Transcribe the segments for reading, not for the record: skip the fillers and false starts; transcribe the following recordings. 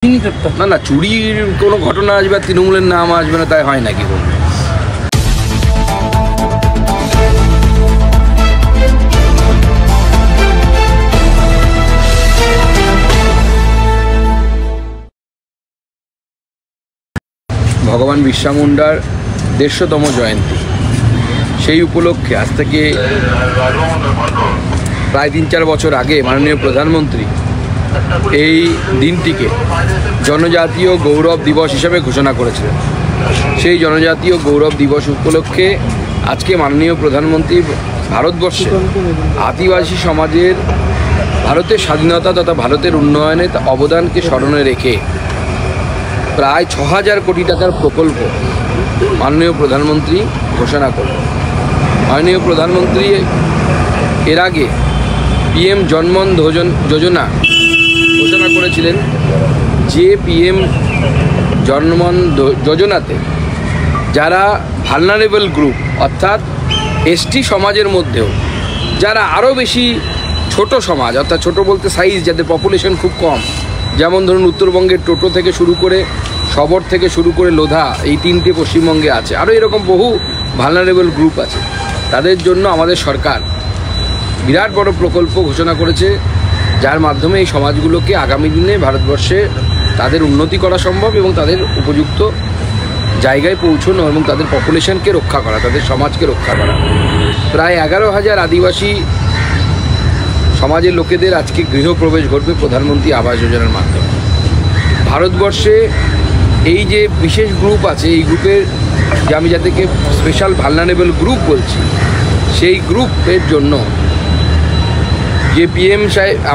না না, চুরির কোনো ঘটনা আসবে আর তৃণমূলের নাম আসবে না, তাই হয় নাকি? ভগবান বিরসা মুন্ডার 150তম জয়ন্তী, সেই উপলক্ষে আজ থেকে প্রায় 3-4 বছর আগে মাননীয় প্রধানমন্ত্রী এই দিনটিকে জনজাতীয় গৌরব দিবস হিসেবে ঘোষণা করেছিলেন। সেই জনজাতীয় গৌরব দিবস উপলক্ষে আজকে মাননীয় প্রধানমন্ত্রী ভারতবর্ষে আদিবাসী সমাজের ভারতের স্বাধীনতা তথা ভারতের উন্নয়নে অবদানকে স্মরণে রেখে প্রায় 6000 কোটি টাকার প্রকল্প মাননীয় প্রধানমন্ত্রী ঘোষণা করলেন। মাননীয় প্রধানমন্ত্রী এর আগে PM জনমন যোজনা ঘোষণা করেছিলেন, যে PM জনমন যোজনাতে যারা ভালনারেবল গ্রুপ অর্থাৎ ST সমাজের মধ্যেও যারা আরও বেশি ছোট সমাজ, অর্থাৎ ছোট বলতে সাইজ, যাদের পপুলেশন খুব কম, যেমন ধরুন উত্তরবঙ্গের টোটো থেকে শুরু করে শবর থেকে শুরু করে লোধা, এই 3টে পশ্চিমবঙ্গে আছে, আরও এরকম বহু ভালনারেবল গ্রুপ আছে। তাদের জন্য আমাদের সরকার বিরাট বড় প্রকল্প ঘোষণা করেছে, যার মাধ্যমে এই সমাজগুলোকে আগামী দিনে ভারতবর্ষে তাদের উন্নতি করা সম্ভব এবং তাদের উপযুক্ত জায়গায় পৌঁছানো এবং তাদের পপুলেশনকে রক্ষা করা, তাদের সমাজকে রক্ষা করা। প্রায় 11,000 আদিবাসী সমাজের লোকেদের আজকে গৃহপ্রবেশ ঘটবে প্রধানমন্ত্রী আবাস যোজনার মাধ্যমে। ভারতবর্ষে এই যে বিশেষ গ্রুপ আছে, এই গ্রুপের যে আমি যাদেরকে স্পেশাল ভালনারেবল গ্রুপ বলছি, সেই গ্রুপের জন্য যে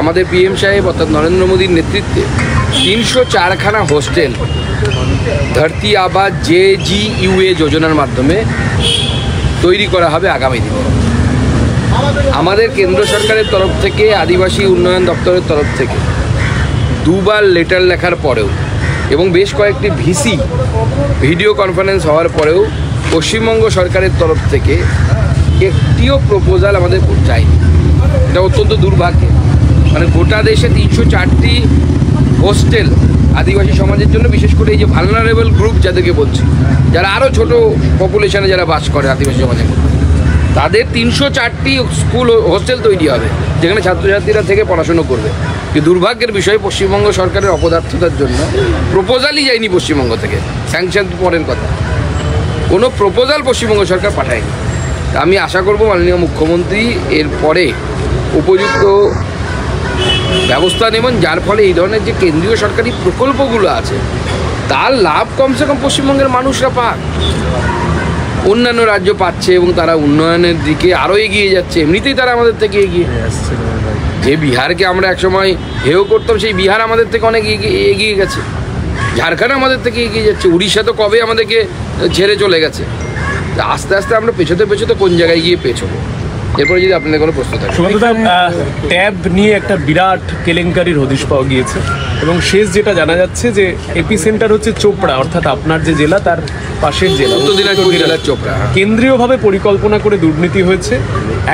আমাদের PM সাহেব অর্থাৎ নরেন্দ্র মোদীর নেতৃত্বে 304খানা হোস্টেল ধরতি আবাস JGUA যোজনার মাধ্যমে তৈরি করা হবে আগামী দিনে। আমাদের কেন্দ্র সরকারের তরফ থেকে, আদিবাসী উন্নয়ন দপ্তরের তরফ থেকে 2বার লেটার লেখার পরেও এবং বেশ কয়েকটি VC ভিডিও কনফারেন্স হওয়ার পরেও পশ্চিমবঙ্গ সরকারের তরফ থেকে একটিও প্রপোজাল আমাদের যায়নি। এটা অত্যন্ত দুর্ভাগ্য। মানে গোটা দেশে 304টি হোস্টেল আদিবাসী সমাজের জন্য, বিশেষ করে এই যে ভালনারেবল গ্রুপ যাদেরকে বলছি, যারা আরও ছোট পপুলেশনে যারা বাস করে আদিবাসী সমাজের, তাদের 304টি স্কুল হোস্টেল তৈরি হবে, যেখানে ছাত্রছাত্রীরা থেকে পড়াশুনো করবে। কিন্তু দুর্ভাগ্যের বিষয়, পশ্চিমবঙ্গ সরকারের অপদার্থতার জন্য প্রপোজালই যায়নি পশ্চিমবঙ্গ থেকে। স্যাংশন পরের কথা, কোনো প্রপোজাল পশ্চিমবঙ্গ সরকার পাঠায়নি। আমি আশা করব মাননীয় মুখ্যমন্ত্রী এর পরে উপযুক্ত ব্যবস্থা নেবেন, যার ফলে এই ধরনের যে কেন্দ্রীয় সরকারি প্রকল্পগুলো আছে তার লাভ কমসে কম পশ্চিমবঙ্গের মানুষরা পাক। অন্যান্য রাজ্য পাচ্ছে এবং তারা উন্নয়নের দিকে আরও এগিয়ে যাচ্ছে, এমনিতেই তারা আমাদের থেকে এগিয়ে আসছে। যে বিহারকে আমরা একসময় হেয় করতাম, সেই বিহার আমাদের থেকে অনেক এগিয়ে গেছে। ঝাড়খণ্ড আমাদের থেকে এগিয়ে যাচ্ছে, উড়িষ্যা তো কবে আমাদেরকে ছেড়ে চলে গেছে। আস্তে আস্তে আমরা পেছোতে কোন জায়গায় গিয়ে পেছোবো। এরপরে যদি আপনাদের কোনো প্রশ্ন থাকে। ট্যাব নিয়ে একটা বিরাট কেলেঙ্কারির হদিশ পাওয়া গিয়েছে এবং শেষ যেটা জানা যাচ্ছে যে এপিসেন্টার হচ্ছে চোপড়া, অর্থাৎ আপনার যে জেলা তার পাশের জেলা উত্তর দিনাজপুর জেলার চোপড়া। কেন্দ্রীয়ভাবে পরিকল্পনা করে দুর্নীতি হয়েছে।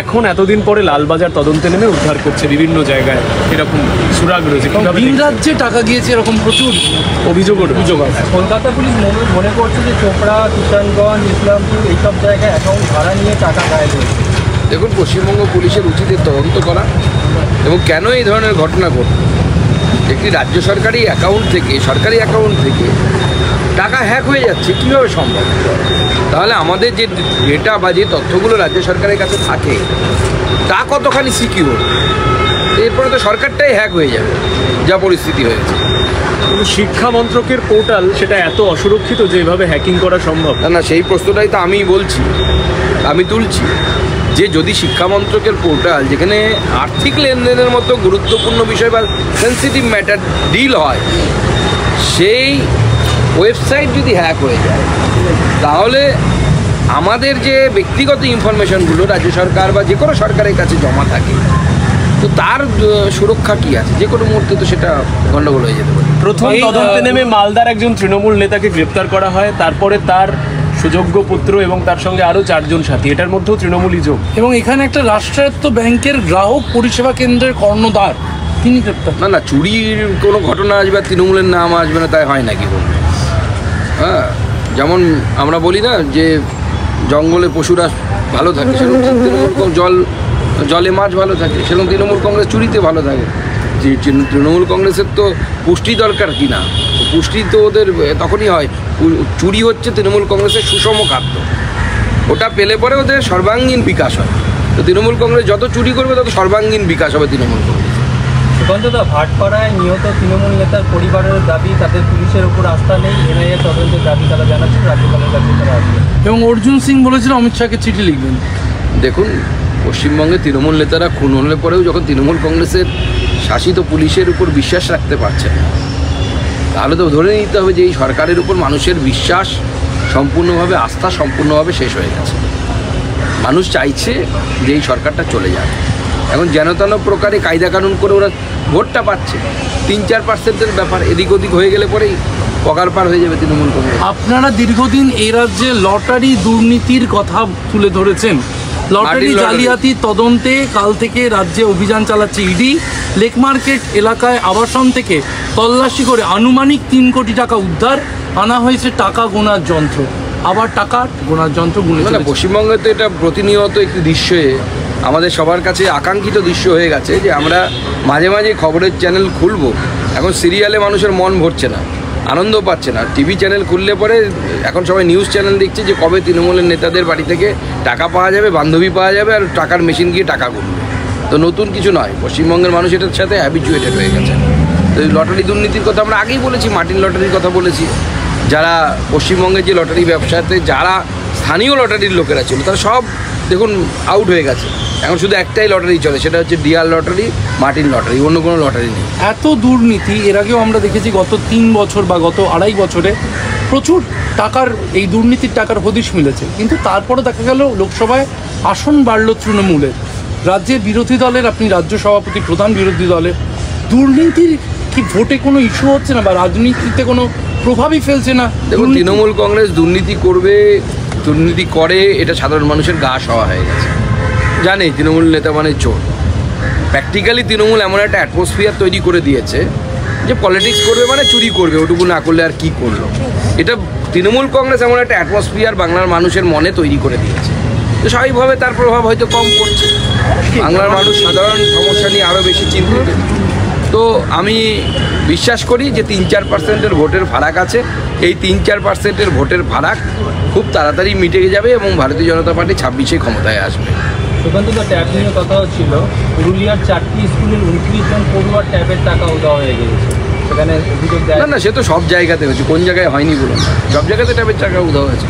এখন এতদিন পরে লালবাজার তদন্তে নেমে উদ্ধার করছে বিভিন্ন জায়গায়, এরকম সুরাগ রয়েছে। ভিন রাজ্যে টাকা গিয়েছে এরকম প্রচুর অভিযোগ আছে। কলকাতা পুলিশ মনে করছে যে চোপড়া, কিষানগঞ্জ, ইসলামপুর এইসব জায়গায় অ্যাকাউন্ট ভাড়া নিয়ে টাকা গায়েব হয়েছে। দেখুন, পশ্চিমবঙ্গ পুলিশের উচিত তদন্ত করা এবং কেন এই ধরনের ঘটনা ঘটল। একটি রাজ্য সরকারি অ্যাকাউন্ট থেকে টাকা হ্যাক হয়ে যাচ্ছে, কীভাবে সম্ভব? তাহলে আমাদের যে ডেটা বা যে তথ্যগুলো রাজ্য সরকারের কাছে থাকে তা কতখানি সিকিউর? এরপরে তো সরকারটাই হ্যাক হয়ে যাবে, যা পরিস্থিতি হয়েছে। কিন্তু শিক্ষা মন্ত্রকের পোর্টাল সেটা এত অসুরক্ষিত যে এভাবে হ্যাকিং করা সম্ভব না। সেই প্রশ্নটাই তো আমি তুলছি যে যদি শিক্ষা মন্ত্রকের পোর্টাল, যেখানে আর্থিক লেনদেনের মতো গুরুত্বপূর্ণ বিষয় বা সেন্সিটিভ ম্যাটার ডিল হয়, সেই ওয়েবসাইট যদি হ্যাক হয়ে যায়, তাহলে আমাদের যে ব্যক্তিগত ইনফরমেশনগুলো রাজ্য সরকার বা যে কোনো সরকারের কাছে জমা থাকে, তো তার সুরক্ষা কি আছে? যে কোনো মুহূর্তে তো সেটা গণ্ডগোল হয়ে যেতে পারে। প্রথম তদন্তে নেমে মালদার একজন তৃণমূল নেতাকে গ্রেপ্তার করা হয়, তারপরে তার সুযোগ্য পুত্র এবং তার সঙ্গে আরও 4 জন সাথী, এটার মধ্যেও তৃণমূলই যোগ। এবং এখানে একটা রাষ্ট্রায়ত্ত ব্যাংকের গ্রাহক পরিষেবা কেন্দ্রের কর্ণধার তিনি গ্রেপ্তার। না চুরির কোনো ঘটনা আসবে আর তৃণমূলের নাম আসবে না, তাই হয় নাকি কোনো? হ্যাঁ, যেমন আমরা বলি না যে জঙ্গলে পশুরা ভালো থাকে, সেরকম তৃণমূল জলে মাছ ভালো থাকে, সেরকম তৃণমূল কংগ্রেস চুরিতে ভালো থাকে। তৃণমূল কংগ্রেসের তো পুষ্টি দরকার কি না, পুষ্টি তো ওদের তখনই হয়। চুরি হচ্ছে তৃণমূল কংগ্রেসের সুষম খাদ্য, ওটা পেলে পরে ওদের সর্বাঙ্গীন বিকাশ হয়। তো তৃণমূল কংগ্রেস যত চুরি করবে তত সর্বাঙ্গীন বিকাশ হবে তৃণমূল কংগ্রেস। সুকান্তদা, ভাটপাড়ায় নিহত তৃণমূল নেতার পরিবারের দাবি তাদের পুলিশের উপর আস্থা নেই, এনআইএ তদন্তের দাবি তারা জানাচ্ছেন, রাজ্যপালের কাছে তারা আসবে। এবং অর্জুন সিং বলেছিল অমিত শাহকে চিঠি লিখবেন। দেখুন, পশ্চিমবঙ্গে তৃণমূল নেতারা খুন হলে পরেও যখন তৃণমূল কংগ্রেসের শাসিত পুলিশের উপর বিশ্বাস রাখতে পারছে না, তাহলে তো ধরে নিতে হবে যে এই সরকারের উপর মানুষের বিশ্বাস সম্পূর্ণভাবে, আস্থা সম্পূর্ণভাবে শেষ হয়ে গেছে। মানুষ চাইছে যে এই সরকারটা চলে যাবে। এখন যেন তেন প্রকারে কায়দা কানুন করে ওরা ভোটটা পাচ্ছে। 3-4%-এর ব্যাপার এদিক ওদিক হয়ে গেলে পরেই পকার পার হয়ে যাবে তৃণমূল কংগ্রেস। আপনারা দীর্ঘদিন এই রাজ্যে লটারি দুর্নীতির কথা তুলে ধরেছেন। লটারি জালিয়াতি তদন্তে কাল থেকে রাজ্যে অভিযান চালাচ্ছে ইডি। লেক মার্কেট এলাকায় আবাসন থেকে তল্লাশি করে আনুমানিক 3 কোটি টাকা উদ্ধার, আনা হয়েছে টাকা গোনার যন্ত্র। আবার টাকা গোনার যন্ত্র গুনে চলেছে। পশ্চিমবঙ্গে তো এটা প্রতিনিয়ত একটি দৃশ্যে আমাদের সবার কাছে আকাঙ্ক্ষিত দৃশ্য হয়ে গেছে যে আমরা মাঝে মাঝে খবরের চ্যানেল খুলবো, এখন সিরিয়ালে মানুষের মন ভরছে না, আনন্দ পাচ্ছে না। টিভি চ্যানেল খুললে পরে এখন সবাই নিউজ চ্যানেল দেখছে যে কবে তৃণমূলের নেতাদের বাড়ি থেকে টাকা পাওয়া যাবে, বান্ধবী পাওয়া যাবে, আর টাকার মেশিন গিয়ে টাকা গুনবে। তো নতুন কিছু নয়, পশ্চিমবঙ্গের মানুষ এটার সাথে হ্যাবিচুয়েটেড হয়ে গেছে। তো এই লটারি দুর্নীতির কথা আমরা আগেই বলেছি, মার্টিন লটারির কথা বলেছি। যারা পশ্চিমবঙ্গের যে লটারি ব্যবসাতে যারা স্থানীয় লটারির লোকেরা ছিল তারা সব দেখুন আউট হয়ে গেছে। এখন শুধু একটাই লটারি চলে, সেটা হচ্ছে ডিআর লটারি, মার্টিন লটারি, অন্য কোনো লটারি নেই। এত দুর্নীতি এর আগেও আমরা দেখেছি গত 3 বছর বা গত 2.5 বছরে প্রচুর টাকার, এই দুর্নীতির টাকার হদিশ মিলেছে। কিন্তু তারপরে দেখা গেল লোকসভায় আসন বাড়ল তৃণমূলের। রাজ্যের বিরোধী দলের, আপনি রাজ্য সভাপতি, প্রধান বিরোধী দলের, দুর্নীতির কি ভোটে কোনো ইস্যু হচ্ছে না বা রাজনীতিতে কোনো প্রভাবই ফেলছে না? দেখুন, তৃণমূল কংগ্রেস দুর্নীতি করবে, দুর্নীতি করে, এটা সাধারণ মানুষের গা সওয়া হয়ে গেছে। জানে তৃণমূল নেতা মানে চোর। প্র্যাকটিক্যালি তৃণমূল এমন একটা অ্যাটমসফিয়ার তৈরি করে দিয়েছে যে পলিটিক্স করবে মানে চুরি করবে, ওটুকু না করলে আর কি করলো। এটা তৃণমূল কংগ্রেস এমন একটা অ্যাটমসফিয়ার বাংলার মানুষের মনে তৈরি করে দিয়েছে। তো স্বাভাবিকভাবে তার প্রভাব হয়তো কম পড়ছে। বাংলার মানুষ সাধারণ সমস্যা নিয়ে আরও বেশি চিন্তিত। তো আমি বিশ্বাস করি যে 3-4%-এর ভোটের ফারাক আছে। এই 3-4%-এর ভোটের ফারাক খুব তাড়াতাড়ি মিটে যাবে এবং ভারতীয় জনতা পার্টি 26-এ ক্ষমতায় আসবে। সুকান্তদা, ট্যাব নিয়ে কথা হচ্ছিল, পুরুলিয়ার 4টি স্কুলের 29 জন পড়ুয়ার ট্যাবের টাকা উধাও হয়ে গিয়েছে। সেখানে অভিযোগ না সে তো সব জায়গাতে হয়েছে, কোন জায়গায় হয়নি বলুন? সব জায়গাতে ট্যাবের টাকা উধাও হয়েছে।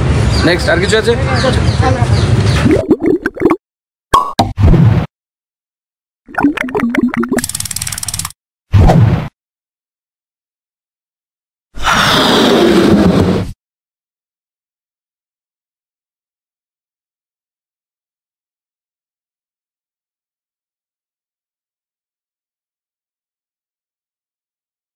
নেক্সট আর কিছু আছে?